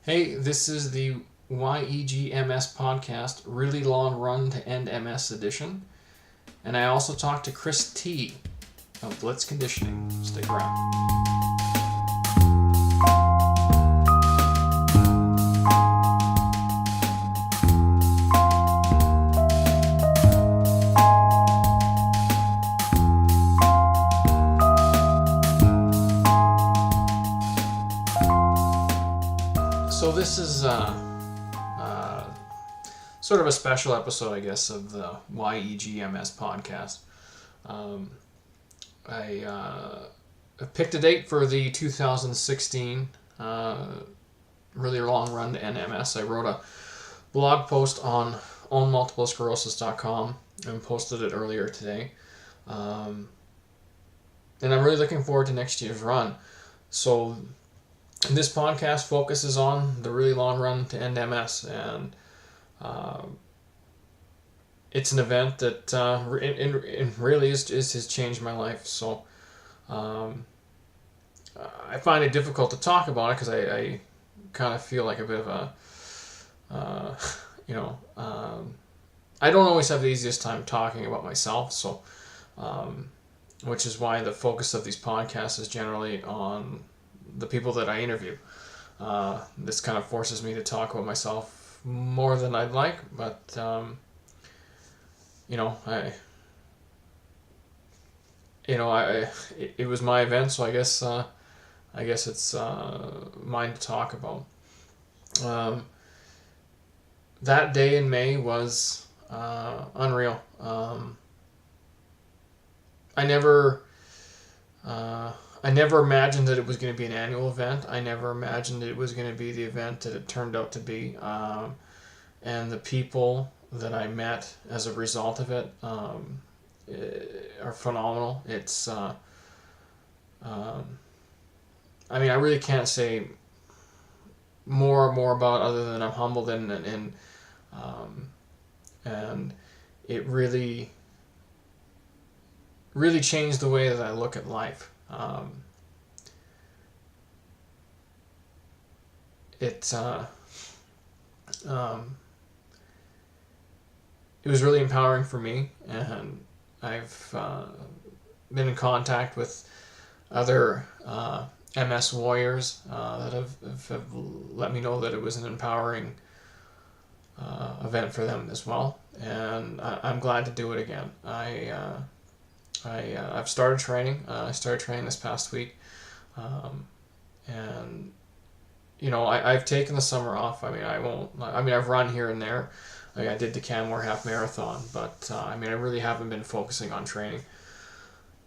Hey, this is the YEG MS podcast, Really Long Run to End MS edition. And I also talked to Tse of Blitz Conditioning. Stick around. So this is sort of a special episode, I guess, of the YEG MS podcast. I picked a date for the 2016 Really Long Run to End MS. I wrote a blog post on ownmultiplesclerosis.com and posted it earlier today. And I'm really looking forward to next year's run. So this podcast focuses on the really long run to end MS, and it's an event that really has changed my life. So I find it difficult to talk about it because I kind of feel like a bit of a, I don't always have the easiest time talking about myself. So, which is why the focus of these podcasts is generally on the people that I interview. This kind of forces me to talk about myself more than I'd like, but it was my event, so I guess it's mine to talk about. That day in May was unreal. I never imagined that it was going to be an annual event. I never imagined it was going to be the event that it turned out to be. And the people that I met as a result of it are phenomenal. It's, I really can't say more about it other than I'm humbled and it really changed the way that I look at life. It was really empowering for me, and I've been in contact with other MS warriors that have let me know that it was an empowering event for them as well, and I'm glad to do it again. I've started training. I started training this past week, and I've taken the summer off. I've run here and there. I did the Canmore half marathon, but I really haven't been focusing on training.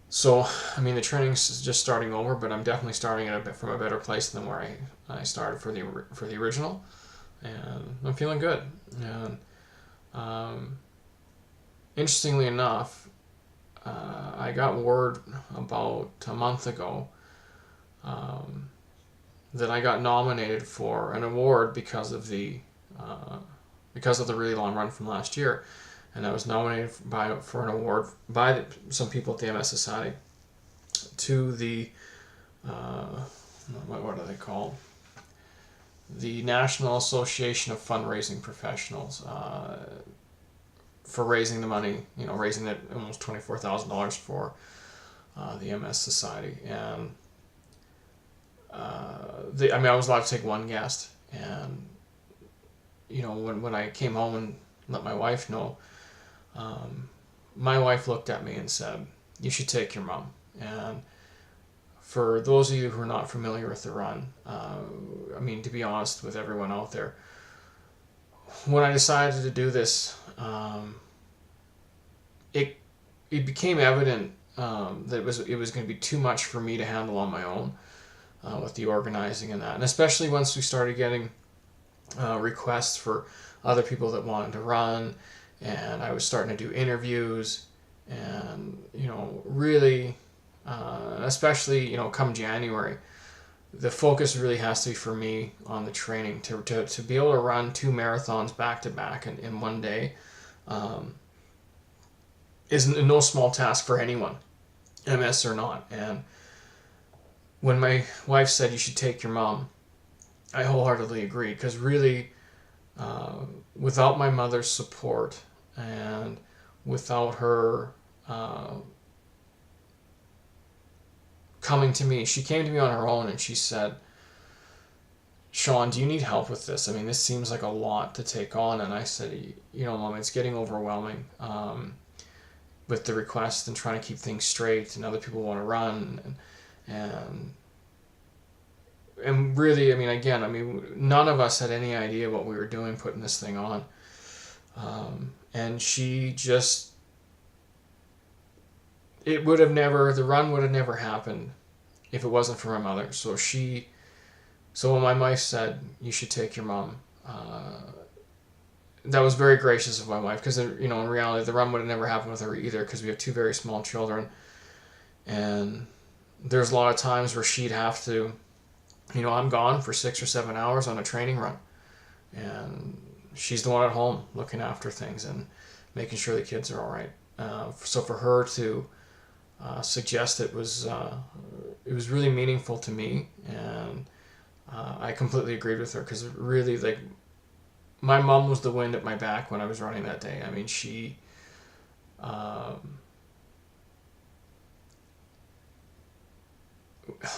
So the training's just starting over, but I'm definitely starting it from a better place than where I started for the original, and I'm feeling good. And interestingly enough, I got word about a month ago that I got nominated for an award because of the really long run from last year, and I was nominated for an award by some people at the MS Society to the what are they called? The National Association of Fundraising Professionals. For raising the money, raising that almost $24,000 for the MS Society, and I was allowed to take one guest, and when I came home and let my wife know, my wife looked at me and said, "You should take your mom." And for those of you who are not familiar with the run, to be honest with everyone out there, when I decided to do this, it became evident that it was going to be too much for me to handle on my own with the organizing and that, and especially once we started getting requests for other people that wanted to run, and I was starting to do interviews, and really, especially come January, the focus really has to be for me on the training to be able to run 2 marathons back to back in one day. Is no small task for anyone, MS or not. And when my wife said you should take your mom, I wholeheartedly agree, because really, without my mother's support and without her uh, coming to me, she came to me on her own and she said, Sean, do you need help with this? I mean, this seems like a lot to take on. And I said, Mom, it's getting overwhelming with the request and trying to keep things straight, and other people want to run. And really, none of us had any idea what we were doing putting this thing on. And she just, the run would have never happened if it wasn't for my mother. So when my wife said, you should take your mom, that was very gracious of my wife, because, in reality, the run would have never happened with her either, because we have two very small children. And there's a lot of times where she'd have to, I'm gone for 6 or 7 hours on a training run, and she's the one at home looking after things and making sure the kids are all right. So for her to suggest it was really meaningful to me, and I completely agreed with her, because really, like, my mom was the wind at my back when I was running that day. I mean, she,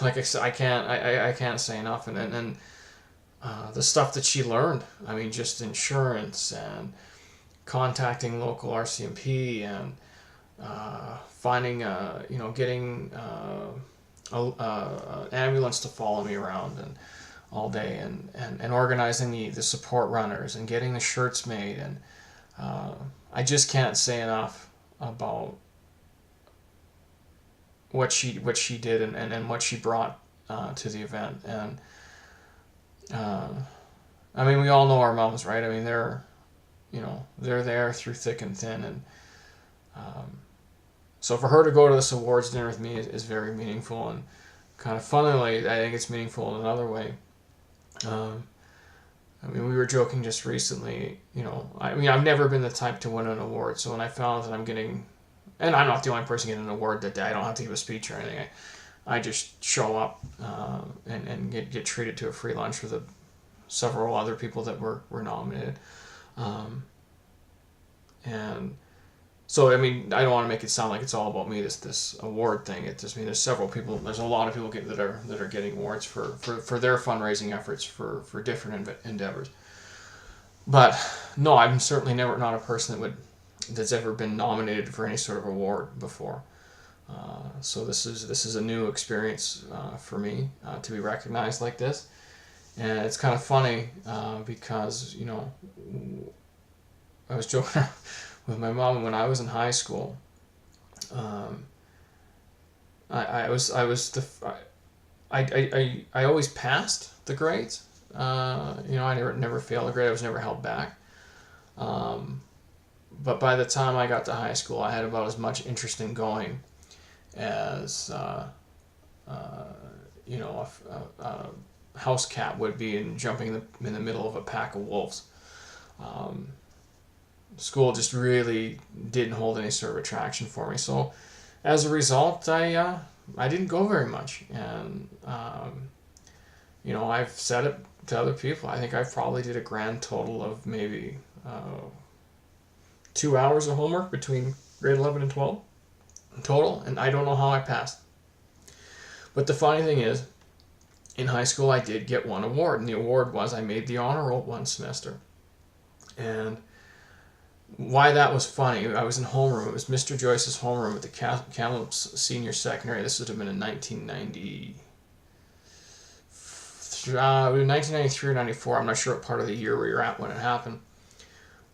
like I said, I can't say enough. And the stuff that she learned, I mean, just insurance and contacting local RCMP and finding, getting an ambulance to follow me around and all day, and organizing the support runners and getting the shirts made. And I just can't say enough about what she did and what she brought to the event. And we all know our moms, right? I mean, they're there through thick and thin. And so for her to go to this awards dinner with me is very meaningful. And kind of funnily, I think it's meaningful in another way. We were joking just recently, I've never been the type to win an award. So when I found that I'm getting, and I'm not the only person getting an award that day, I don't have to give a speech or anything. I just show up and get treated to a free lunch with several other people that were nominated. And so, I don't want to make it sound like it's all about me, this award thing. It just means there's a lot of people that are getting awards for their fundraising efforts for different endeavors. But no, I'm certainly not a person that's ever been nominated for any sort of award before. So this is a new experience for me to be recognized like this. And it's kind of funny because, I was joking with my mom when I was in high school. I always passed the grades. I never failed a grade. I was never held back. But by the time I got to high school, I had about as much interest in going as a house cat would be in jumping in the middle of a pack of wolves. School just really didn't hold any sort of attraction for me. So as a result, I didn't go very much. And, I've said it to other people. I think I probably did a grand total of maybe 2 hours of homework between grade 11 and 12 in total. And I don't know how I passed. But the funny thing is, in high school, I did get one award. And the award was I made the honor roll one semester. And why that was funny, I was in homeroom. It was Mr. Joyce's homeroom at the Kamloops Senior Secondary. This would have been in 1993 or 94. I'm not sure what part of the year we were at when it happened.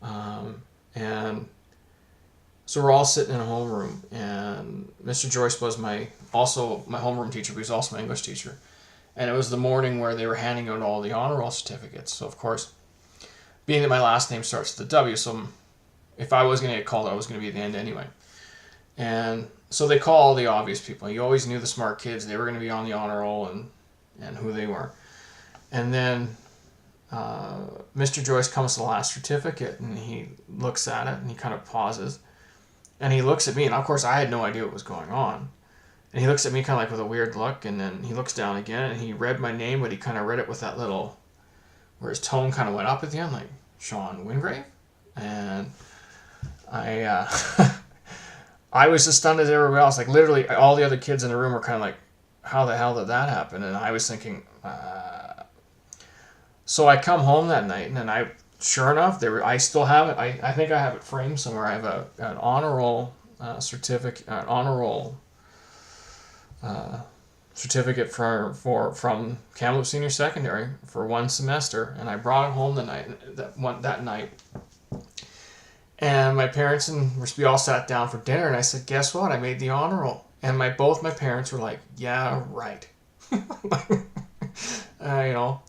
And so we're all sitting in a homeroom, and Mr. Joyce was my homeroom teacher, but he was also my English teacher. And it was the morning where they were handing out all the honor roll certificates. So, of course, being that my last name starts with a W, so if I was going to get called, I was going to be at the end anyway. And so they call all the obvious people. You always knew the smart kids. They were going to be on the honor roll and who they were. And then Mr. Joyce comes to the last certificate, and he looks at it, and he kind of pauses. And he looks at me, and of course I had no idea what was going on. And he looks at me kind of like with a weird look, and then he looks down again, and he read my name, but he kind of read it with that little where his tone kind of went up at the end, like, Sean Wingrave? And I I was as stunned as everybody else. Like, literally, all the other kids in the room were kind of like, how the hell did that happen? And I was thinking, so I come home that night, and then sure enough, I still have it. I think I have it framed somewhere. I have an honor roll certificate, certificate from Kamloops Senior Secondary for one semester, and I brought it home that night. And my parents we all sat down for dinner, and I said, "Guess what? I made the honor roll." And both my parents were like, "Yeah, right."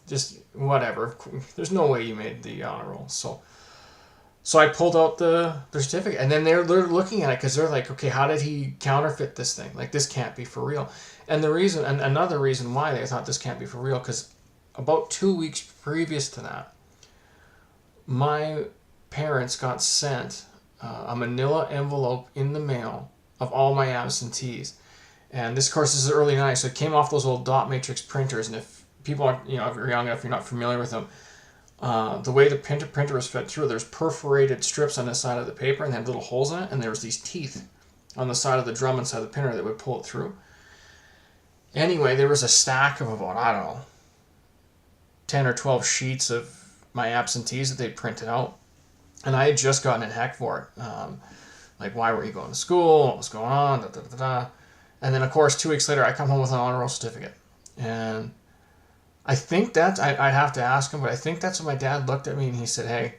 Just whatever. There's no way you made the honor roll. So I pulled out the certificate, and then they're looking at it because they're like, "Okay, how did he counterfeit this thing? Like, this can't be for real." And another reason why they thought this can't be for real, because about 2 weeks previous to that, my parents got sent a manila envelope in the mail of all my absentees. And this course is the early 90s, so it came off those old dot matrix printers. And if people aren't, if you're young enough, you're not familiar with them, the way the printer was fed through, there's perforated strips on the side of the paper, and they had little holes in it, and there was these teeth on the side of the drum inside the printer that would pull it through. Anyway, there was a stack of about, I don't know, 10 or 12 sheets of my absentees that they printed out. And I had just gotten in heck for it. Like, why were you going to school? What was going on? Da, da, da, da. And then, of course, 2 weeks later, I come home with an honor roll certificate. And I think I'd have to ask him, but I think that's when my dad looked at me and he said, "Hey,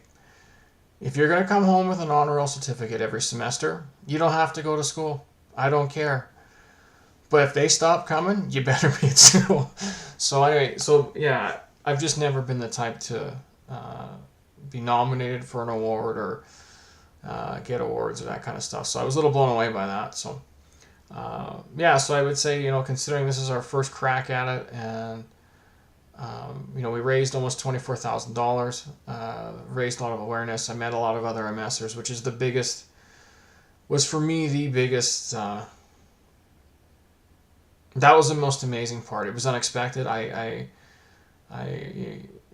if you're going to come home with an honor roll certificate every semester, you don't have to go to school. I don't care. But if they stop coming, you better be at school." So anyway, yeah, I've just never been the type to be nominated for an award or get awards or that kind of stuff. So I was a little blown away by that. So so I would say, considering this is our first crack at it, and we raised almost $24,000, raised a lot of awareness. I met a lot of other MSers, which is was for me the biggest. That was the most amazing part. It was unexpected.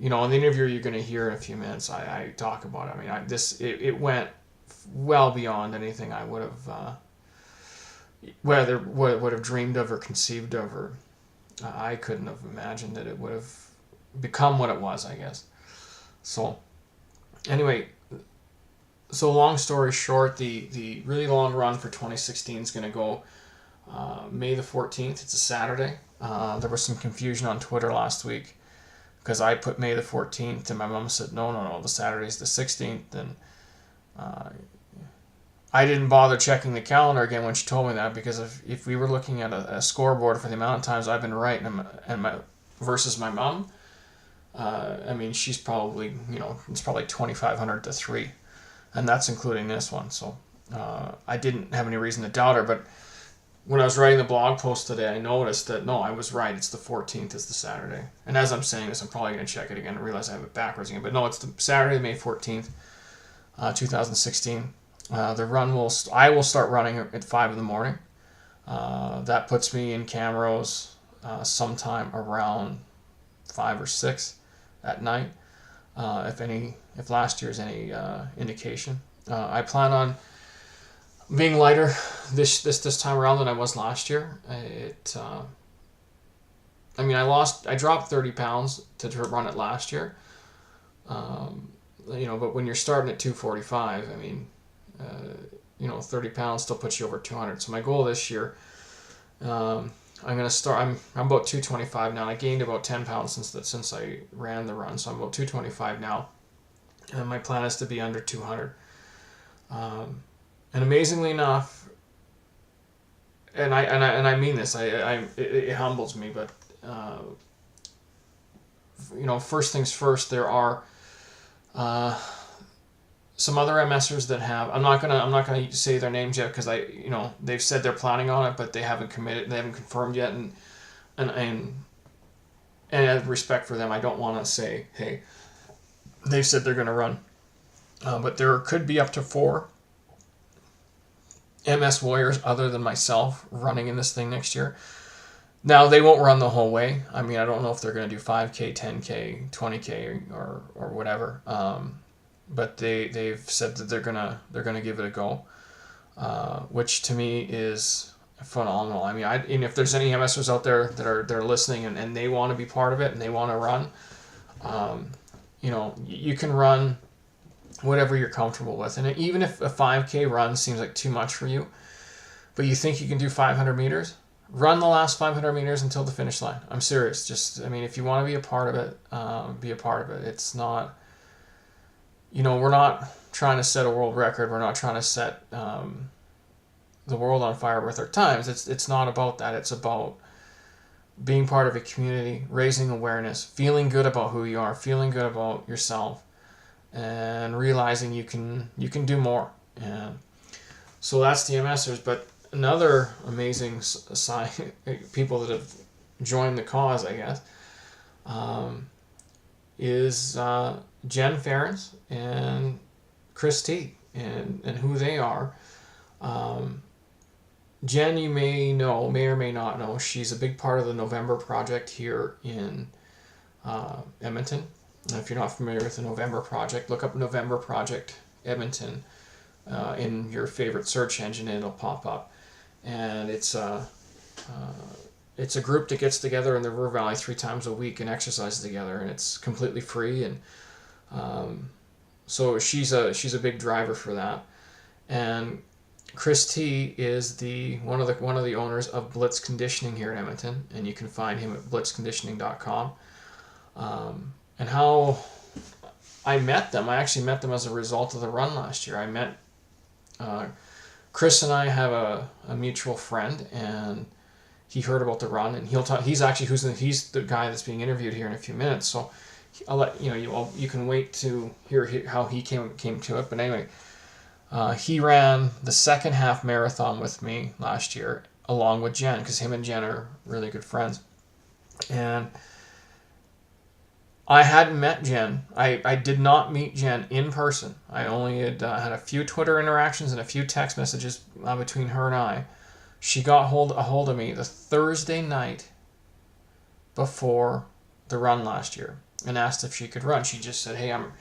In the interview you're going to hear in a few minutes, I talk about it. I mean, it went well beyond anything I would have, would have dreamed of or conceived of, or I couldn't have imagined that it would have become what it was, I guess. So, anyway, long story short, the Really Long Run for 2016 is going to go May the 14th. It's a Saturday. There was some confusion on Twitter last week because I put May the 14th, and my mom said, no, the Saturday's the 16th, and I didn't bother checking the calendar again when she told me that, because if we were looking at a scoreboard for the amount of times I've been right versus my mom, she's probably, it's probably 2,500 to 3, and that's including this one. So I didn't have any reason to doubt her, but when I was writing the blog post today, I noticed that, no, I was right. It's the 14th. It's the Saturday. And as I'm saying this, I'm probably going to check it again and realize I have it backwards again. But no, it's the Saturday, May 14th, 2016. The run I will start running at 5 in the morning. That puts me in Camrose sometime around 5 or 6 at night. If last year's any indication, I plan on being lighter this time around than I was last year. I dropped 30 pounds to run it last year. But when you're starting at 245, 30 pounds still puts you over 200. So my goal this year, I'm gonna start. I'm about 225 now. I gained about 10 pounds since I ran the run, so I'm about 225 now. And my plan is to be under 200. And amazingly enough, and I mean this, it humbles me, but first things first, there are some other MSers that have. I'm not gonna say their names yet, because they've said they're planning on it, but they haven't committed, they haven't confirmed yet, and out of respect for them, I don't want to say, hey, they've said they're gonna run, but there could be up to 4 MS warriors other than myself running in this thing next year. Now, they won't run the whole way. I mean, I don't know if they're going to do 5K, 10K, 20K, or whatever. But they've said that they're gonna give it a go, which to me is phenomenal. I mean, and if there's any MSers out there that are listening and they want to be part of it and they want to run, you can run whatever you're comfortable with. And even if a 5K run seems like too much for you, but you think you can do 500 meters, run the last 500 meters until the finish line. I'm serious. Just, I mean, if you want to be a part of it, be a part of it. It's not, we're not trying to set a world record. We're not trying to set the world on fire with our times. It's not about that. It's about being part of a community, raising awareness, feeling good about who you are, feeling good about yourself, and realizing you can do more. And so that's the MSers. But another amazing side, people that have joined the cause, I guess, is Jen Ferens and Chris T, and who they are. Jen, you may or may not know, she's a big part of the November Project here in Edmonton. And if you're not familiar with the November Project, look up November Project Edmonton in your favorite search engine and it'll pop up. And it's a group that gets together in the River Valley 3 times a week and exercises together, and it's completely free. And so she's a big driver for that. And Chris T is one of the owners of Blitz Conditioning here in Edmonton, and you can find him at blitzconditioning.com. And how I met them, I actually met them as a result of the run last year. I met Chris and I have a mutual friend, and he heard about the run, and he'll talk. He's the guy that's being interviewed here in a few minutes. So I'll let you can wait to hear how he came to it. But anyway, he ran the second half marathon with me last year, along with Jen, because him and Jen are really good friends. And I hadn't met Jen. I did not meet Jen in person. I only had had a few Twitter interactions and a few text messages between her and I. She got a hold of me the Thursday night before the run last year and asked if she could run. She just said, "Hey, I'm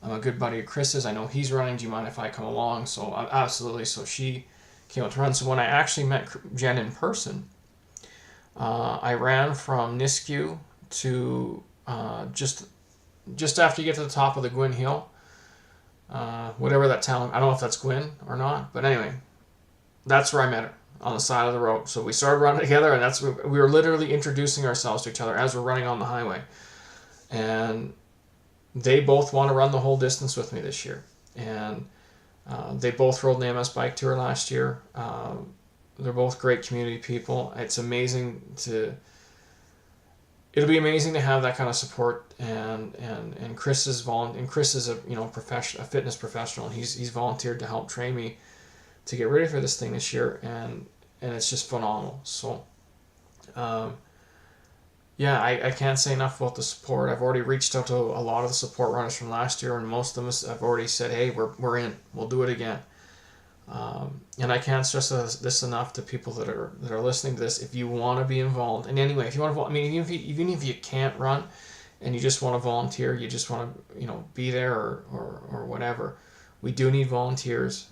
a good buddy of Chris's. I know he's running. Do you mind if I come along?" So absolutely. So she came out to run. So when I actually met Jen in person, I ran from Nisku to just after you get to the top of the Gwyn Hill, whatever that town. I don't know if that's Gwyn or not, but anyway, that's where I met her, on the side of the road. So we started running together, and that's where we were literally introducing ourselves to each other as we're running on the highway. And they both want to run the whole distance with me this year. And they both rode an MS bike tour last year. They're both great community people. It's amazing it'll be amazing to have that kind of support. And Chris is a a fitness professional, and he's volunteered to help train me to get ready for this thing this year, and it's just phenomenal. So I can't say enough about the support. I've already reached out to a lot of the support runners from last year, and most of them have already said, "Hey, we're in. We'll do it again." And I can't stress this enough to people that are listening to this. If you want to be involved in any way, if you want to, even if you can't run, and you just want to volunteer, you just want to be there or whatever, we do need volunteers.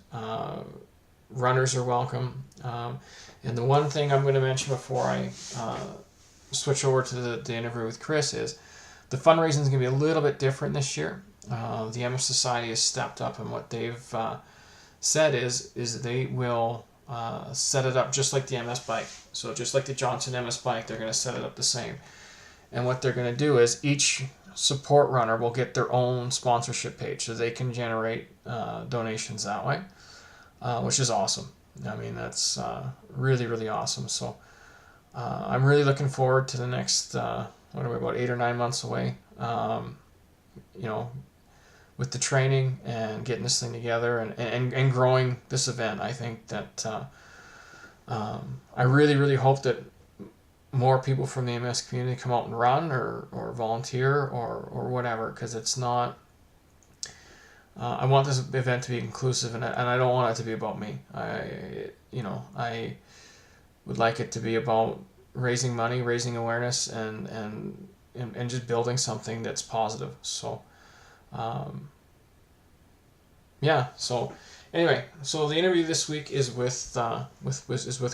Runners are welcome. And the one thing I'm going to mention before I switch over to the interview with Chris is the fundraising is going to be a little bit different this year. The MS Society has stepped up, and what they've said is they will set it up just like the MS bike. So just like the Johnson MS bike, they're going to set it up the same. And what they're going to do is each support runner will get their own sponsorship page, so they can generate donations that way, which is awesome. I mean, that's really, really awesome. So I'm really looking forward to the next, what are we, about 8 or 9 months away, with the training and getting this thing together and growing this event. I think that I really, really hope that more people from the MS community come out and run or volunteer or whatever, because it's not, I want this event to be inclusive, and I don't want it to be about me. I would like it to be about raising money, raising awareness, and just building something that's positive. So, yeah. So, anyway, so the interview this week is with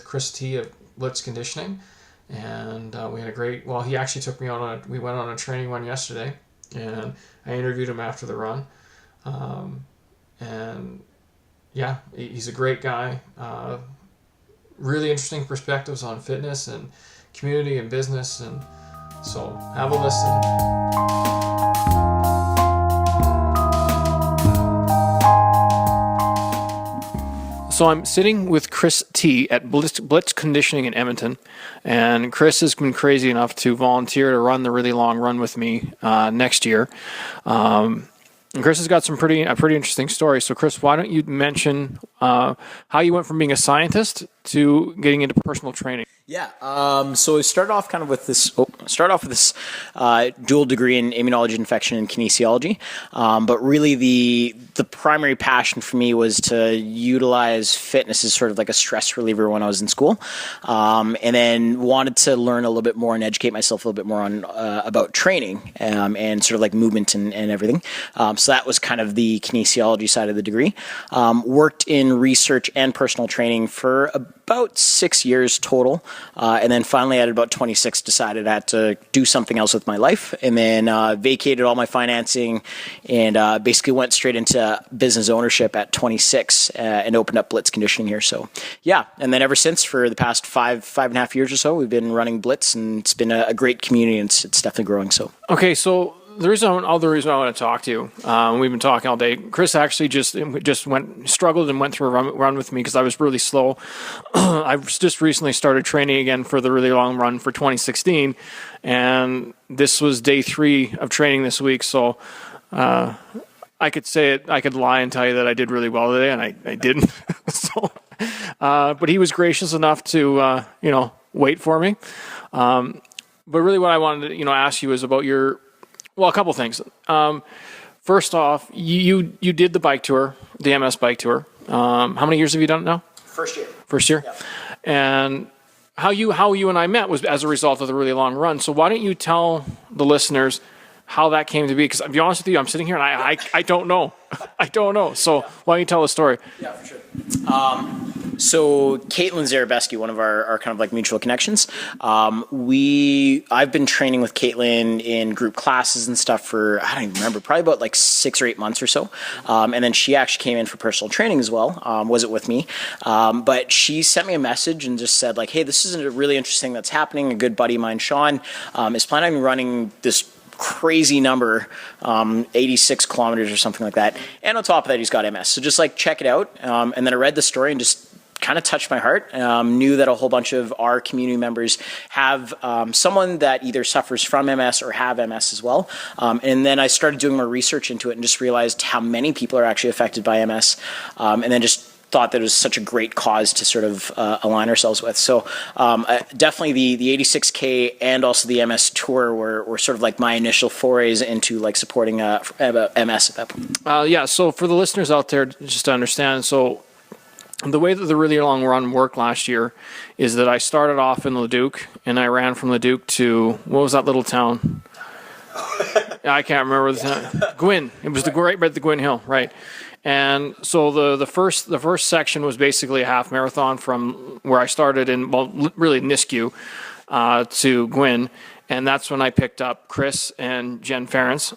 Chris Tse of Blitz Conditioning, and we had a great. Well, he actually took me on we went on a training run yesterday, and I interviewed him after the run, and yeah, he's a great guy. Really interesting perspectives on fitness and community and business, and so have a listen. So I'm sitting with Chris Tse at Blitz Conditioning in Edmonton, and Chris has been crazy enough to volunteer to run the Really Long Run with me next year. And Chris has got a pretty interesting story. So Chris, why don't you mention how you went from being a scientist to getting into personal training? Yeah. So I started off kind of with this. Dual degree in immunology, infection, and kinesiology. But really, the primary passion for me was to utilize fitness as sort of like a stress reliever when I was in school, and then wanted to learn a little bit more and educate myself a little bit more on about training and sort of like movement and everything. So that was kind of the kinesiology side of the degree. Worked in research and personal training for about 6 years total. And then finally at about 26 decided I had to do something else with my life, and then vacated all my financing and basically went straight into business ownership at 26 and opened up Blitz Conditioning here. So yeah, and then ever since for the past five and a half years or so, we've been running Blitz, and it's been a great community, and it's definitely growing. So okay, so the reason I want to talk to you, we've been talking all day. Chris actually just struggled and went through a run with me because I was really slow. I've just recently started training again for the Really Long Run for 2016, and this was day 3 of training this week. So I could say it, I could lie and tell you that I did really well today, and I didn't. So, but he was gracious enough to wait for me. But really, what I wanted to ask you is about a couple things. First off, you did the bike tour, the MS bike tour. How many years have you done it now? First year. Yeah. And how you and I met was as a result of the Really Long Run. So why don't you tell the listeners how that came to be? Because I'll be honest with you, I'm sitting here and I don't know. I don't know. So why don't you tell the story? Yeah, for sure. So Caitlin Zarabeski, one of our kind of like mutual connections, I've been training with Caitlin in group classes and stuff for, I don't even remember, probably about like 6 or 8 months or so. And then she actually came in for personal training as well, wasn't with me. But she sent me a message and just said like, hey, this is really interesting that's happening. A good buddy of mine, Sean, is planning on running this crazy number, 86 kilometers or something like that. And on top of that, he's got MS. So just like check it out. And then I read the story and just kind of touched my heart. Knew that a whole bunch of our community members have someone that either suffers from MS or have MS as well. And then I started doing more research into it and just realized how many people are actually affected by MS. And then just thought that it was such a great cause to sort of align ourselves with. So definitely the 86K and also the MS tour were sort of like my initial forays into like supporting MS at that point. Yeah, so for the listeners out there, just to understand, so the way that the Really Long Run worked last year is that I started off in Leduc, and I ran from Leduc to, what was that little town? I can't remember the town. Gwyn. It was right at the Gwyn Hill, right? And so the first section was basically a half marathon from where I started in, well, really Nisku to Gwyn, and that's when I picked up Chris and Jen Ference.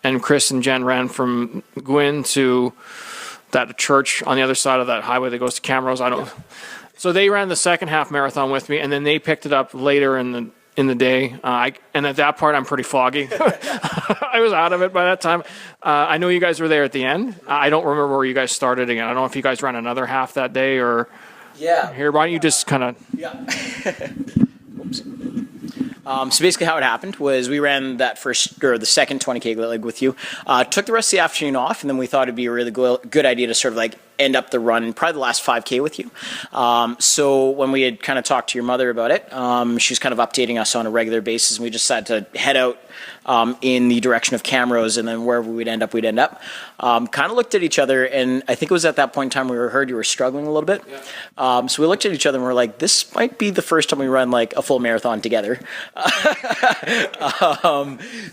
And Chris and Jen ran from Gwyn to that church on the other side of that highway that goes to Camrose. So they ran the second half marathon with me, and then they picked it up later in the day. And at that part, I'm pretty foggy. I was out of it by that time. I know you guys were there at the end. I don't remember where you guys started again. I don't know if you guys ran another half that day or. Yeah. Here, why don't you just kind of. Yeah. Oops. So basically how it happened was we ran that the second 20K leg with you, took the rest of the afternoon off, and then we thought it'd be a really good idea to sort of like end up the run, probably the last 5K with you. So when we had kind of talked to your mother about it, she was kind of updating us on a regular basis, and we decided to head out in the direction of Camrose, and then wherever we'd end up, we'd end up. Kind of looked at each other, and I think it was at that point in time we heard you were struggling a little bit. Yeah. So we looked at each other and we're like, this might be the first time we run like a full marathon together.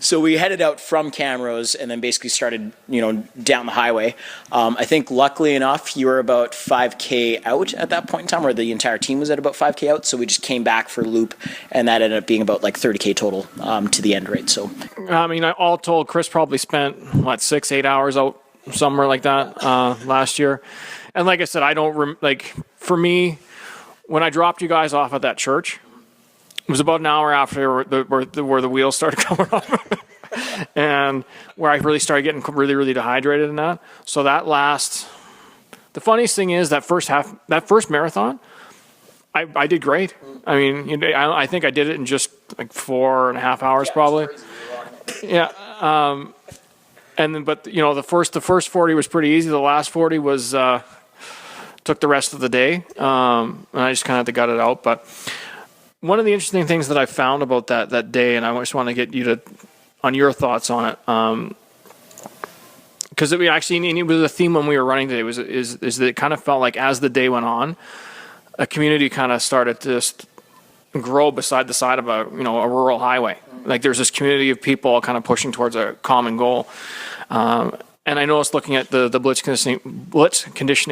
So we headed out from Camrose and then basically started, down the highway. I think luckily enough, you were about 5K out at that point in time, or the entire team was at about 5K out. So we just came back for a loop, and that ended up being about like 30K total to the end, right? So. I mean, all told, Chris probably spent, 6-8 hours out, somewhere like that, last year. And like I said, I don't, for me, when I dropped you guys off at that church, it was about an hour after where the wheels started coming off. And where I really started getting really, really dehydrated in that. So the funniest thing is that first marathon, I did great. I mean, I think I did it in just like 4.5 hours probably. Yeah. But the first 40 was pretty easy. The last 40 was, took the rest of the day. And I just kind of had to gut it out. But one of the interesting things that I found about that day, and I just want to get you on your thoughts on it. Because it was a theme when we were running today, is that it kind of felt like as the day went on, a community kind of started to just grow beside the side of a rural highway. Like there's this community of people kind of pushing towards a common goal. And I noticed looking at the Blitz Conditioning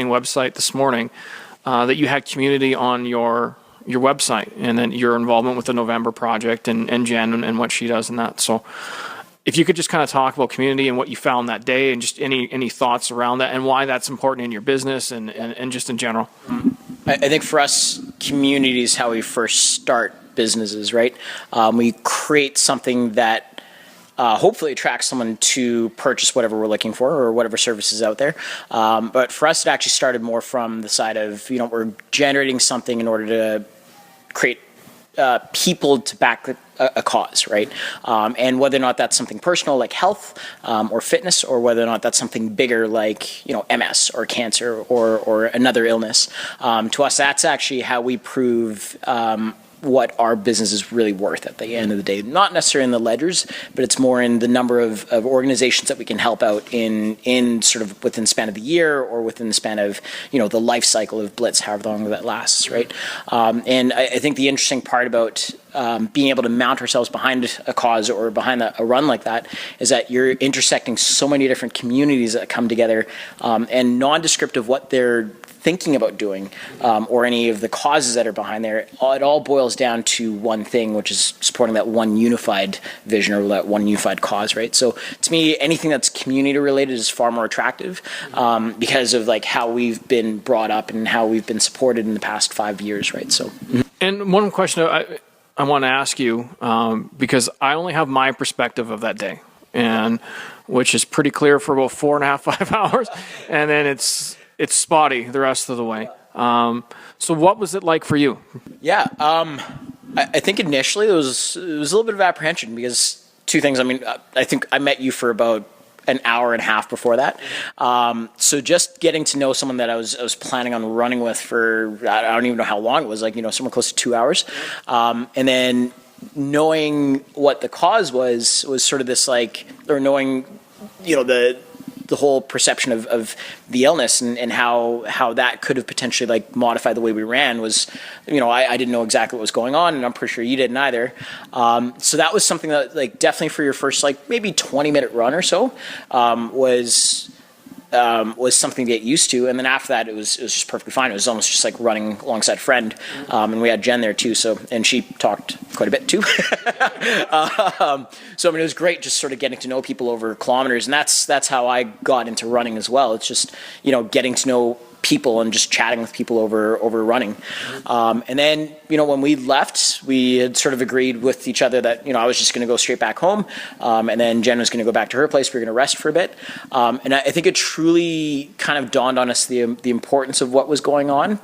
website this morning that you had community on your website, and then your involvement with the November Project and Jen and what she does and that. So if you could just kind of talk about community and what you found that day, and just any thoughts around that and why that's important in your business and just in general. I think for us, community is how we first start businesses, right? We create something that hopefully attracts someone to purchase whatever we're looking for or whatever service is out there. But for us, it actually started more from the side of, we're generating something in order to create people to back a cause, right? And whether or not that's something personal like health or fitness, or whether or not that's something bigger like MS or cancer or another illness. To us, that's actually how we prove what our business is really worth at the end of the day. Not necessarily in the ledgers, but it's more in the number of organizations that we can help out in sort of within the span of the year, or within the span of, the life cycle of Blitz, however long that lasts, right? And I think the interesting part about being able to mount ourselves behind a cause or behind a run like that is that you're intersecting so many different communities that come together, and nondescript of what they're thinking about doing, or any of the causes that are behind there. It all boils down to one thing, which is supporting that one unified vision or that one unified cause, right? So to me, anything that's community related is far more attractive, because of like how we've been brought up and how we've been supported in the past 5 years, right? So. And one question I want to ask you, because I only have my perspective of that day, and which is pretty clear for about 4.5, 5 hours, and then it's spotty the rest of the way. So what was it like for you? Yeah, I think initially it was a little bit of apprehension, because two things. I mean, I think I met you for about an hour and a half before that. So just getting to know someone that I was planning on running with for, I don't even know how long it was, like, somewhere close to 2 hours. And then knowing what the cause was sort of this like, or knowing, the whole perception of the illness and how that could have potentially like modified the way we ran was, I didn't know exactly what was going on, and I'm pretty sure you didn't either. So that was something that like definitely for your first like maybe 20-minute run or so was something to get used to, and then after that it was just perfectly fine. It was almost just like running alongside a friend, and we had Jen there too. So, and she talked quite a bit too. So I mean, it was great just sort of getting to know people over kilometers, and that's how I got into running as well. It's just getting to know people and just chatting with people over running. And then, when we left, we had sort of agreed with each other that, I was just going to go straight back home. And then Jen was going to go back to her place. We were going to rest for a bit. And I think it truly kind of dawned on us the importance of what was going on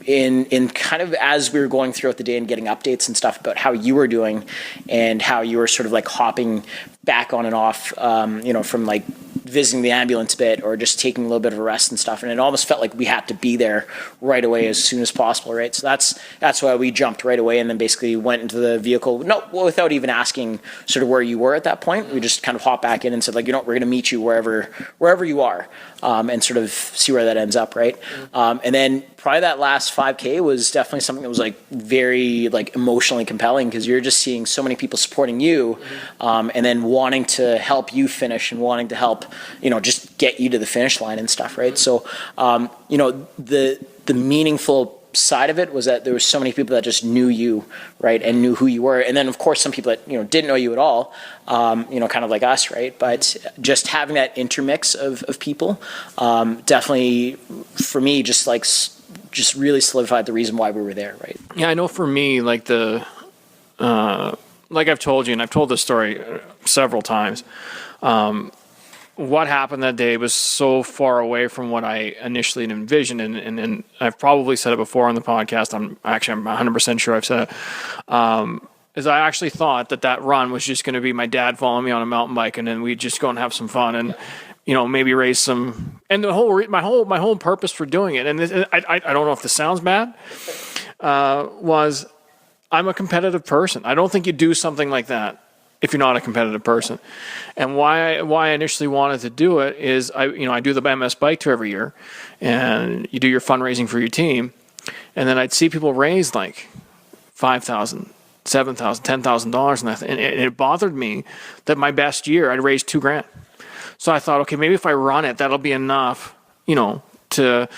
in kind of as we were going throughout the day and getting updates and stuff about how you were doing and how you were sort of like hopping back on and off, from like visiting the ambulance bit or just taking a little bit of a rest and stuff. And it almost felt like we had to be there right away as soon as possible, right? So that's why we jumped right away and then basically went into the vehicle, without even asking sort of where you were at that point. We just kind of hopped back in and said, like, we're going to meet you wherever you are, and sort of see where that ends up, right? And then probably that last 5K was definitely something that was like very like emotionally compelling, because you're just seeing so many people supporting you, and then wanting to help you finish and wanting to help, just get you to the finish line and stuff, right? So, the meaningful side of it was that there was so many people that just knew you, right, and knew who you were, and then of course some people that didn't know you at all, kind of like us, right? But just having that intermix of people, definitely for me just really solidified the reason why we were there, right? Yeah, I know for me, like like I've told you, and I've told this story several times. What happened that day was so far away from what I initially envisioned, and I've probably said it before on the podcast. I'm 100% sure I've said it. Is I actually thought that run was just going to be my dad following me on a mountain bike, and then we'd just go and have some fun, and maybe raise some. And my whole purpose for doing it, and I don't know if this sounds bad, was I'm a competitive person. I don't think you do something like that if you're not a competitive person. And why I initially wanted to do it is I do the MS bike tour every year, and you do your fundraising for your team, and then I'd see people raise like $5,000, $7,000, $10,000, and it bothered me that my best year I'd raised $2,000. So I thought, okay, maybe if I run it, that'll be enough, to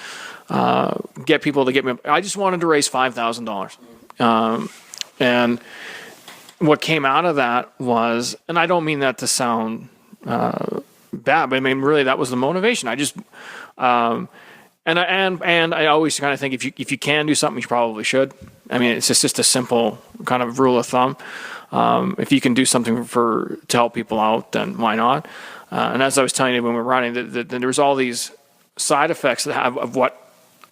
get people to get me. I just wanted to raise $5,000, and what came out of that was, and I don't mean that to sound bad, but I mean really that was the motivation. I just and I always kind of think if you can do something, you probably should. I mean, it's just a simple kind of rule of thumb. If you can do something to help people out, then why not? And as I was telling you when we were running, that there was all these side effects of what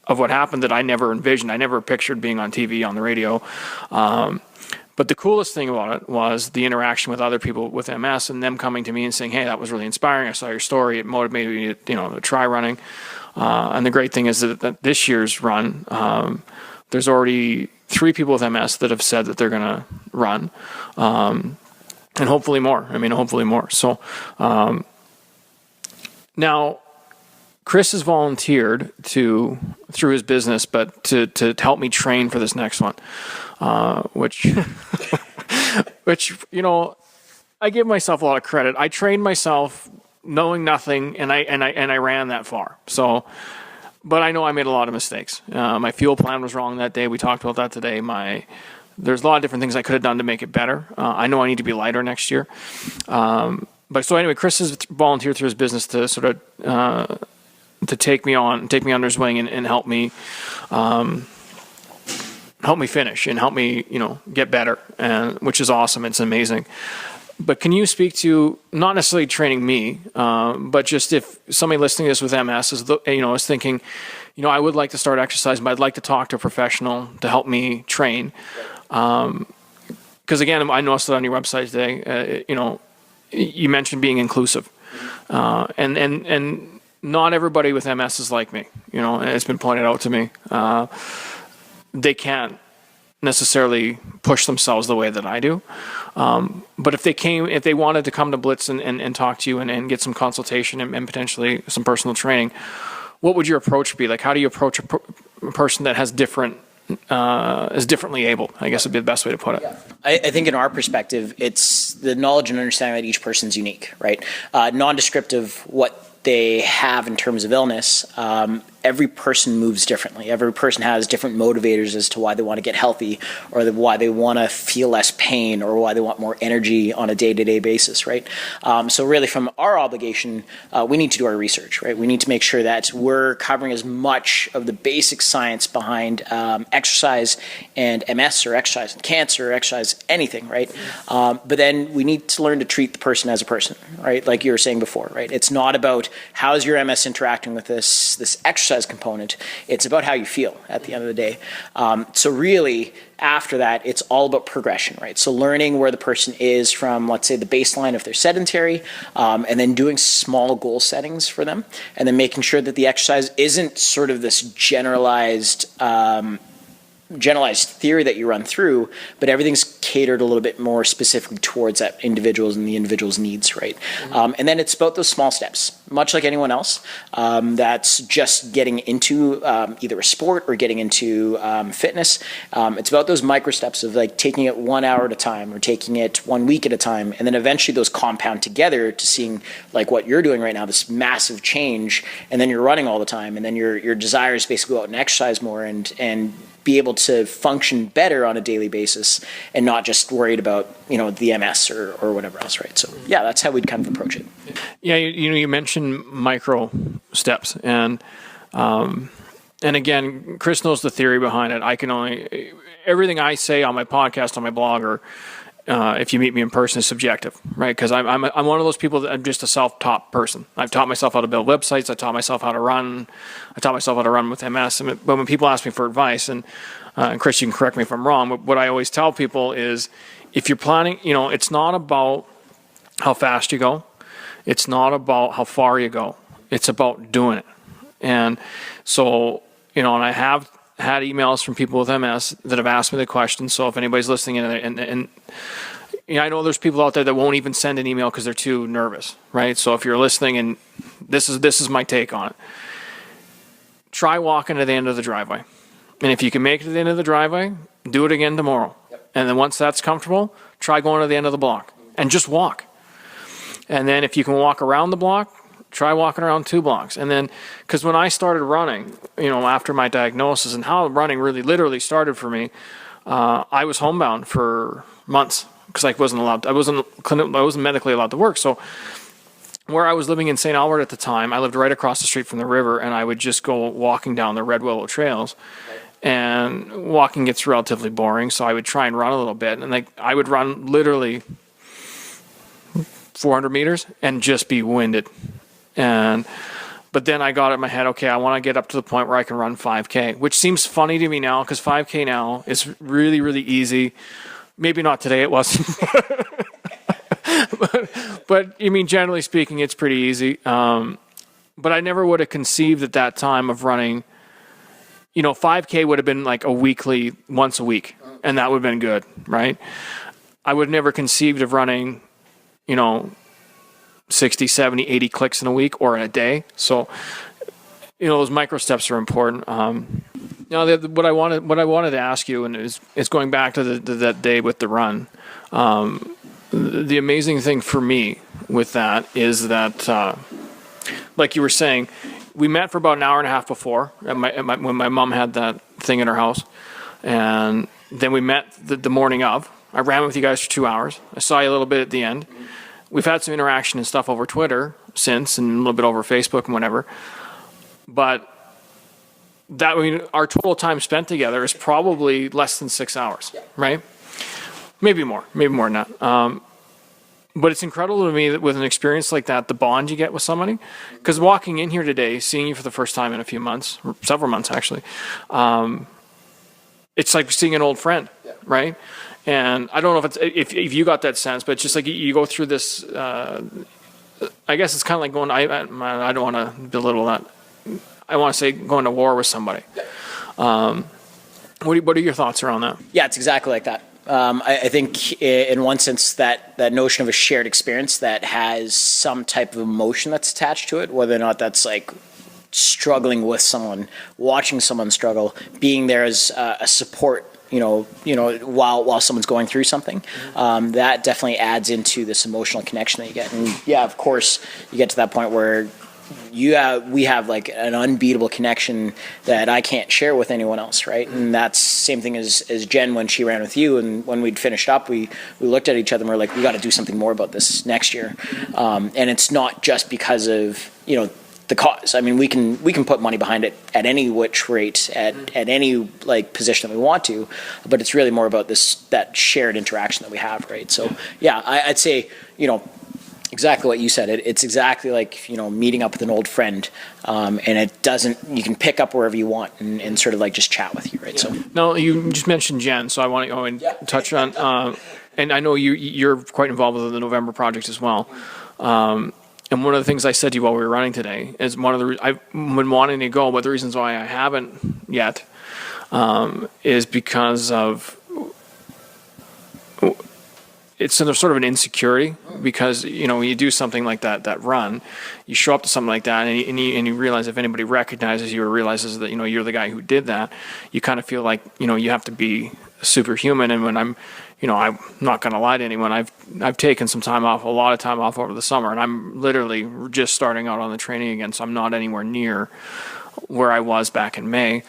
happened that I never envisioned. I never pictured being on TV, on the radio. But the coolest thing about it was the interaction with other people with MS and them coming to me and saying, hey, that was really inspiring. I saw your story. It motivated me to try running. And the great thing is that this year's run, there's already 3 people with MS that have said that they're going to run. And hopefully more. So now Chris has volunteered through his business, but to help me train for this next one. Which I give myself a lot of credit. I trained myself knowing nothing, and I ran that far. So, but I know I made a lot of mistakes. My fuel plan was wrong that day. We talked about that today. There's a lot of different things I could have done to make it better. I know I need to be lighter next year. But so anyway, Chris has volunteered through his business to sort of to take me under his wing and help me. Help me finish and help me, get better, and which is awesome. It's amazing. But can you speak to not necessarily training me, but just if somebody listening to this with MS is thinking, I would like to start exercising, but I'd like to talk to a professional to help me train. Because again, I noticed that on your website today, you mentioned being inclusive, and not everybody with MS is like me. And it's been pointed out to me. They can't necessarily push themselves the way that I do. But if they wanted to come to Blitz and talk to you and get some consultation and potentially some personal training, what would your approach be? Like, how do you approach a person that has is differently able? I guess would be the best way to put it. Yeah. I think in our perspective, it's the knowledge and understanding that each person's unique, right? Nondescript of what they have in terms of illness. Every person moves differently. Every person has different motivators as to why they want to get healthy, or why they want to feel less pain, or why they want more energy on a day-to-day basis, right? So really from our obligation, we need to do our research, right? We need to make sure that we're covering as much of the basic science behind exercise and MS, or exercise and cancer, or exercise anything, right? But then we need to learn to treat the person as a person, right? Like you were saying before, right? It's not about how's your MS interacting with this exercise exercise component. It's about how you feel at the end of the day. So really, after that, it's all about progression, right? So learning where the person is from, let's say, the baseline if they're sedentary, and then doing small goal settings for them, and then making sure that the exercise isn't sort of this generalized theory that you run through, but everything's catered a little bit more specifically towards that individuals and the individual's needs, right? And then it's about those small steps, much like anyone else that's just getting into either a sport or getting into fitness. It's about those micro steps of like taking it 1 hour at a time or taking it 1 week at a time, and then eventually those compound together to seeing like what you're doing right now, this massive change, and then you're running all the time, and then your desire is basically go out and exercise more and be able to function better on a daily basis and not just worried about, the MS or whatever else, right? So yeah, that's how we'd kind of approach it. Yeah, you mentioned micro steps, and again, Chris knows the theory behind it. Everything I say on my podcast, on my blog, or if you meet me in person, is subjective, right? Because I'm one of those people that I'm just a self-taught person. I've taught myself how to build websites. I taught myself how to run. I taught myself how to run with MS. But when people ask me for advice, and Chris, you can correct me if I'm wrong, but what I always tell people is, if you're planning, it's not about how fast you go. It's not about how far you go. It's about doing it. And so, and I have had emails from people with MS that have asked me the question. So if anybody's listening and I know there's people out there that won't even send an email because they're too nervous, right? So if you're listening, and this is my take on it, try walking to the end of the driveway. And if you can make it to the end of the driveway, do it again tomorrow. Yep. And then once that's comfortable, try going to the end of the block and just walk. And then if you can walk around the block, try walking around 2 blocks. And then, because when I started running, after my diagnosis, and how running really literally started for me, I was homebound for months because I wasn't medically allowed to work. So where I was living in St. Albert at the time, I lived right across the street from the river, and I would just go walking down the Red Willow trails. And walking gets relatively boring, so I would try and run a little bit. And I would run literally 400 meters and just be winded. But then I got it in my head, okay, I want to get up to the point where I can run 5K, which seems funny to me now because 5K now is really, really easy. Maybe not today, it wasn't. but generally speaking, it's pretty easy. But I never would have conceived at that time of running, 5K would have been like once a week, and that would have been good, right? I would have never conceived of running, 60, 70, 80 clicks in a week or in a day. So, those micro steps are important. What I wanted to ask you, and it's going back to that day with the run. The amazing thing for me with that is that, like you were saying, we met for about an hour and a half before when my mom had that thing in her house. And then we met the morning of. I ran with you guys for 2 hours. I saw you a little bit at the end. We've had some interaction and stuff over Twitter since, and a little bit over Facebook and whatever. But our total time spent together is probably less than 6 hours, right? Maybe more than that. But it's incredible to me that with an experience like that, the bond you get with somebody, because walking in here today, seeing you for the first time in a few months, or several months actually, it's like seeing an old friend, right? And I don't know if you got that sense, but it's just like you go through this. I guess it's kind of like going. I don't want to belittle that. I want to say going to war with somebody. What are your thoughts around that? Yeah, it's exactly like that. I think in one sense that notion of a shared experience that has some type of emotion that's attached to it, whether or not that's like struggling with someone, watching someone struggle, being there as a support, while someone's going through something, that definitely adds into this emotional connection that you get. And yeah, of course, you get to that point where we have like an unbeatable connection that I can't share with anyone else, right? And that's same thing as Jen when she ran with you, and when we'd finished up, we looked at each other and we're like, we got to do something more about this next year. And it's not just because of the cause. I mean, we can put money behind it at any which rate, at any like position that we want to, but it's really more about that shared interaction that we have, right? So yeah, I'd say Exactly what you said. It's exactly like, meeting up with an old friend, and you can pick up wherever you want and sort of like just chat with you, right? So Now, you just mentioned Jen, so I want to go and touch on, and I know you're quite involved with the November project as well. And one of the things I said to you while we were running today is I've been wanting to go, but the reasons why I haven't yet is because of it's sort of an insecurity, because when you do something like that run, you show up to something like that and you realize if anybody recognizes you or realizes that you're the guy who did that, you kind of feel like you have to be superhuman. And when I'm not going to lie to anyone, I've taken some time off, a lot of time off over the summer, and I'm literally just starting out on the training again, so I'm not anywhere near where I was back in May.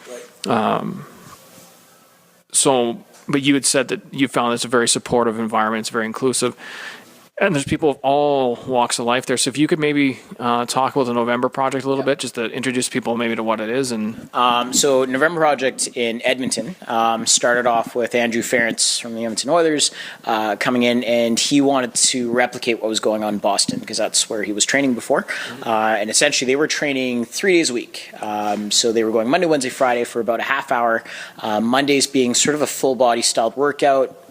But you had said that you found it's a very supportive environment, it's very inclusive, and there's people of all walks of life there. So if you could maybe talk about the November Project a little bit, just to introduce people maybe to what it is. And So November Project in Edmonton started off with Andrew Ferentz from the Edmonton Oilers coming in, and he wanted to replicate what was going on in Boston, because that's where he was training before. And essentially they were training 3 days a week. So they were going Monday, Wednesday, Friday for about a half hour. Mondays being sort of a full body styled workout.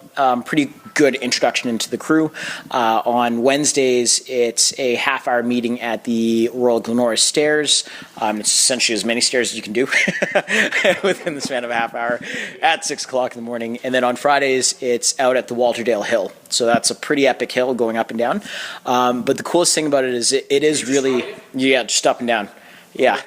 Pretty good introduction into the crew. On Wednesdays, it's a half-hour meeting at the Royal Glenora Stairs. It's essentially as many stairs as you can do within the span of a half hour at 6 o'clock in the morning. And then on Fridays, it's out at the Walterdale Hill. So that's a pretty epic hill going up and down. But the coolest thing about it is it is really, just up and down. Yeah.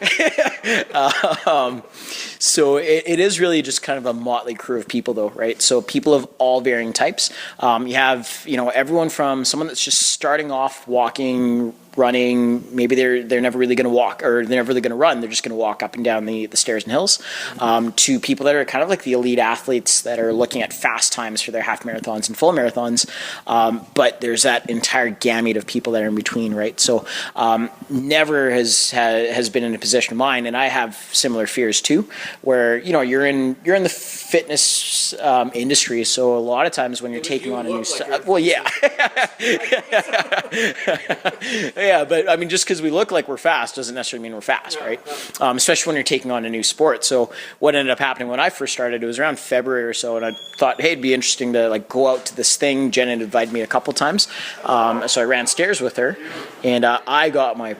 So it is really just kind of a motley crew of people, though, right? So people of all varying types. You have, everyone from someone that's just starting off walking, running, maybe they're never really going to walk, or they're never really going to run, they're just going to walk up and down the stairs and hills, to people that are kind of like the elite athletes that are looking at fast times for their half marathons and full marathons. But there's that entire gamut of people that are in between, right? So never has been in a position of mine, and I have similar fears too, where you're in the fitness industry, so a lot of times when you're taking on a new yeah, but I mean, just because we look like we're fast doesn't necessarily mean we're fast, right? Especially when you're taking on a new sport. So what ended up happening when I first started, it was around February or so, and I thought, hey, it'd be interesting to go out to this thing. Jen had invited me a couple times, so I ran stairs with her, and I got my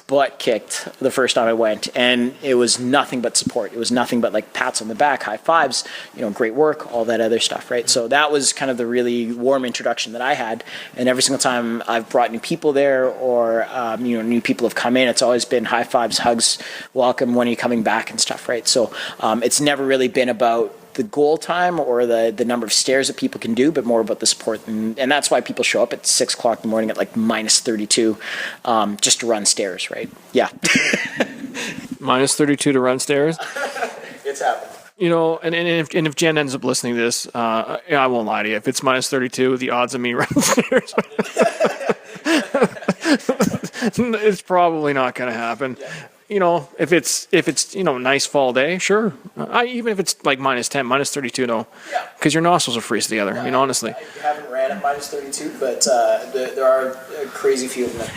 butt kicked the first time I went, and it was nothing but support. It was nothing but pats on the back, high fives, great work, all that other stuff, right? So that was kind of the really warm introduction that I had, and every single time I've brought new people there, or new people have come in, it's always been high fives, hugs, welcome, when are you coming back, and stuff, right? So it's never really been about the goal time or the number of stairs that people can do, but more about the support. And that's why people show up at 6 o'clock in the morning at minus 32 just to run stairs, right? Yeah. minus 32 to run stairs? It's happened. And if Jen ends up listening to this, I won't lie to you. If it's minus 32, the odds of me running stairs, it's probably not going to happen. If it's nice fall day, sure. Even if it's minus 10, minus 32, no, because your nostrils will freeze together. Honestly. I haven't ran at minus 32, but there are a crazy few of them.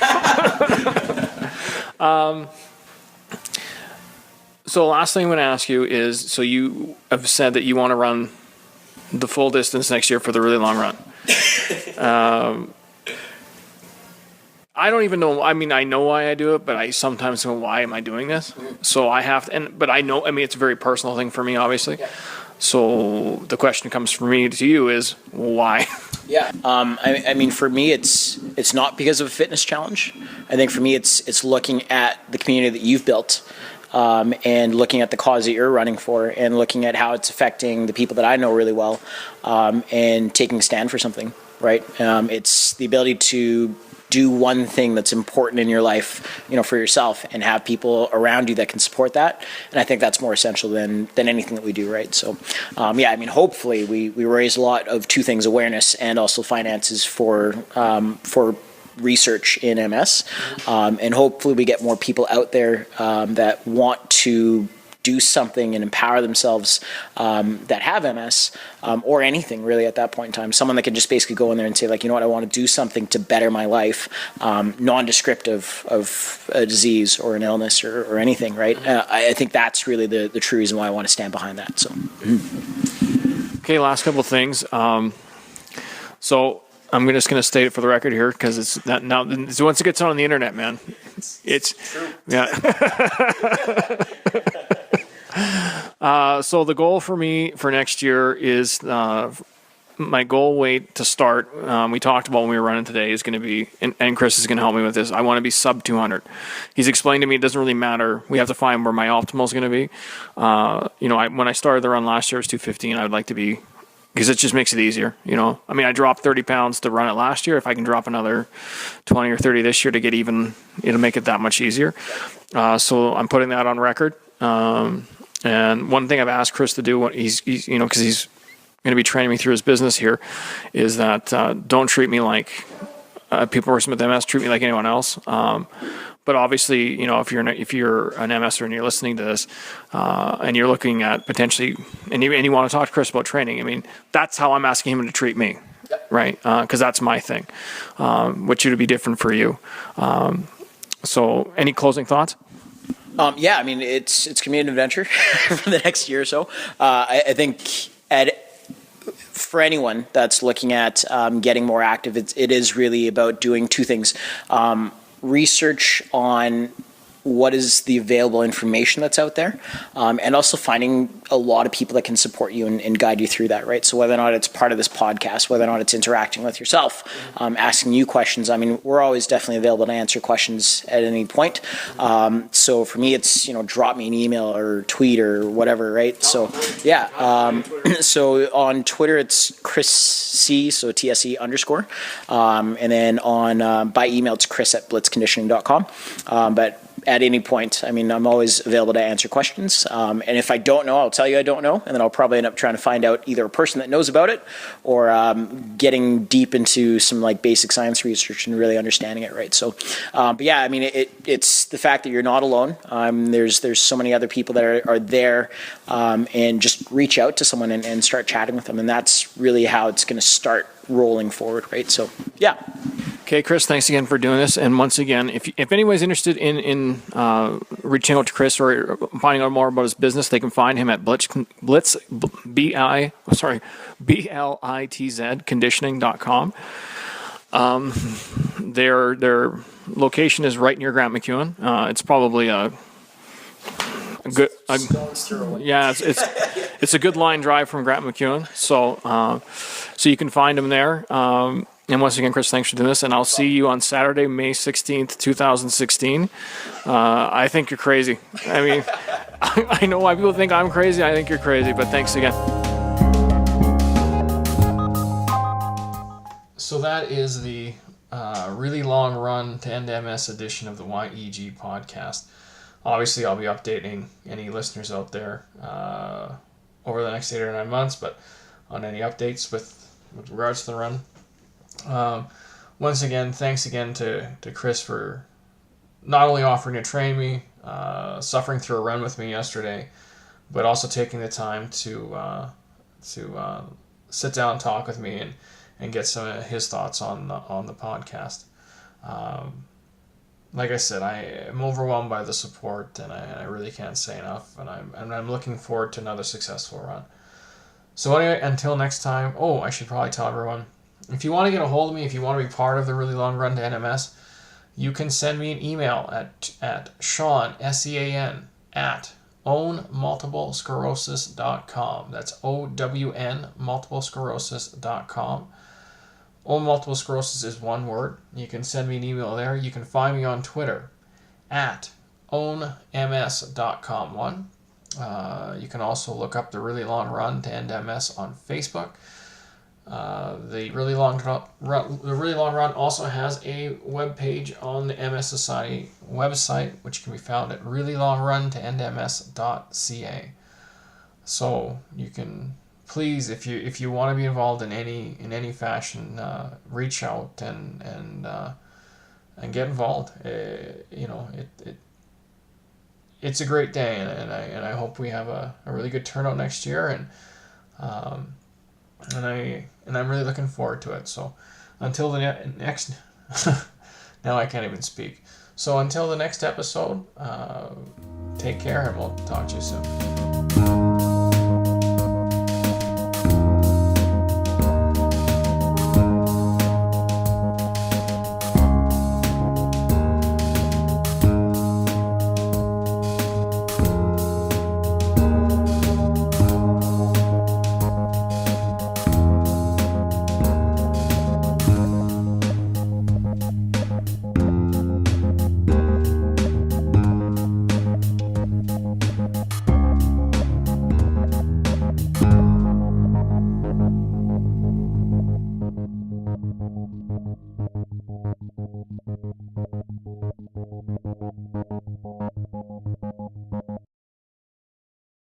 So the last thing I'm going to ask you is, so you have said that you want to run the full distance next year for the Really Long Run. I don't even know. I mean, I know why I do it, but I sometimes go, why am I doing this? So I have to, but I know, it's a very personal thing for me, obviously. Yeah. So the question comes from me to you is, why? Yeah. I mean, for me, it's not because of a fitness challenge. I think for me, it's looking at the community that you've built, and looking at the cause that you're running for, and looking at how it's affecting the people that I know really well, and taking a stand for something, right? It's the ability to do one thing that's important in your life, for yourself, and have people around you that can support that. And I think that's more essential than anything that we do, right? So, hopefully we raise a lot of two things: awareness and also finances for research in MS, and hopefully we get more people out there that want to do something and empower themselves that have MS or anything really at that point in time. Someone that can just basically go in there and say, like, you know what, I want to do something to better my life, nondescriptive of a disease or an illness or anything, right? I think that's really the true reason why I want to stand behind that. So, Okay, last couple of things. So I'm just going to state it for the record here because it's not now. So once it gets on the internet, man, it's true. Yeah. So the goal for me for next year is my goal weight to start. We talked about when we were running today is going to be, and Chris is going to help me with this. I want to be sub 200. He's explained to me it doesn't really matter. We have to find where my optimal is going to be. When I started the run last year, it was 215. I would like to be, because it just makes it easier. I mean, I dropped 30 pounds to run it last year. If I can drop another 20 or 30 this year to get even, it'll make it that much easier. So I'm putting that on record. And one thing I've asked Chris to do, because he's going to be training me through his business here, is that don't treat me like people with MS, treat me like anyone else. But obviously, if you're an MSer and you're listening to this, and you're looking at potentially, and you want to talk to Chris about training, I mean, that's how I'm asking him to treat me, right? Because that's my thing, which would be different for you. So, any closing thoughts? Yeah, I mean, it's going to be an adventure for the next year or so. I think for anyone that's looking at getting more active, it is really about doing two things. Research on what is the available information that's out there, and also finding a lot of people that can support you and guide you through that, right? So whether or not it's part of this podcast, whether or not it's interacting with yourself, asking you questions. I mean, we're always definitely available to answer questions at any point. So for me, it's, drop me an email or tweet or whatever, right? So yeah. So on Twitter, it's Chris C, so TSE _. And then on by email, it's chris@blitzconditioning.com. But at any point, I mean, I'm always available to answer questions. And if I don't know, I'll tell you I don't know. And then I'll probably end up trying to find out either a person that knows about it or getting deep into some like basic science research and really understanding it, right? So, but yeah, I mean, it's the fact that you're not alone. There's so many other people that are there, and just reach out to someone and start chatting with them. And that's really how it's going to start rolling forward, right? So, yeah. Okay, Chris, thanks again for doing this. And once again, if anybody's interested in reaching out to Chris or finding out more about his business, they can find him at Blitz conditioning.com. Their location is right near Grant MacEwan. It's probably a good, yeah, it's a good line drive from Grant MacEwan. So you can find him there. And once again, Chris, thanks for doing this. And I'll see you on Saturday, May 16th, 2016. I think you're crazy. I mean, I know why people think I'm crazy. I think you're crazy, but thanks again. So that is the Really Long Run to End MS edition of the YEG podcast. Obviously, I'll be updating any listeners out there over the next 8 or 9 months, but on any updates with regards to the run. Once again, thanks again to Chris for not only offering to train me, suffering through a run with me yesterday, but also taking the time to sit down and talk with me and get some of his thoughts on the podcast. Like I said, I am overwhelmed by the support, and I really can't say enough. And I'm looking forward to another successful run. So anyway, until next time. Oh, I should probably tell everyone. If you want to get a hold of me, if you want to be part of the Really Long Run to NMS, you can send me an email at Sean, SEAN, at ownmultiplesclerosis.com. That's OWN, multiplesclerosis.com. Own Multiple Sclerosis is one word. You can send me an email there. You can find me on Twitter at ownms.com1. You can also look up the Really Long Run to End MS on Facebook. The Really Long Run also has a web page on the MS Society website, which can be found at reallylongruntoendms.ca. So you can please, if you want to be involved in any fashion, reach out and get involved. it's a great day, and I hope we have a really good turnout next year, um, and I'm really looking forward to it. So until the next, now I can't even speak. So until the next episode, take care, and we'll talk to you soon.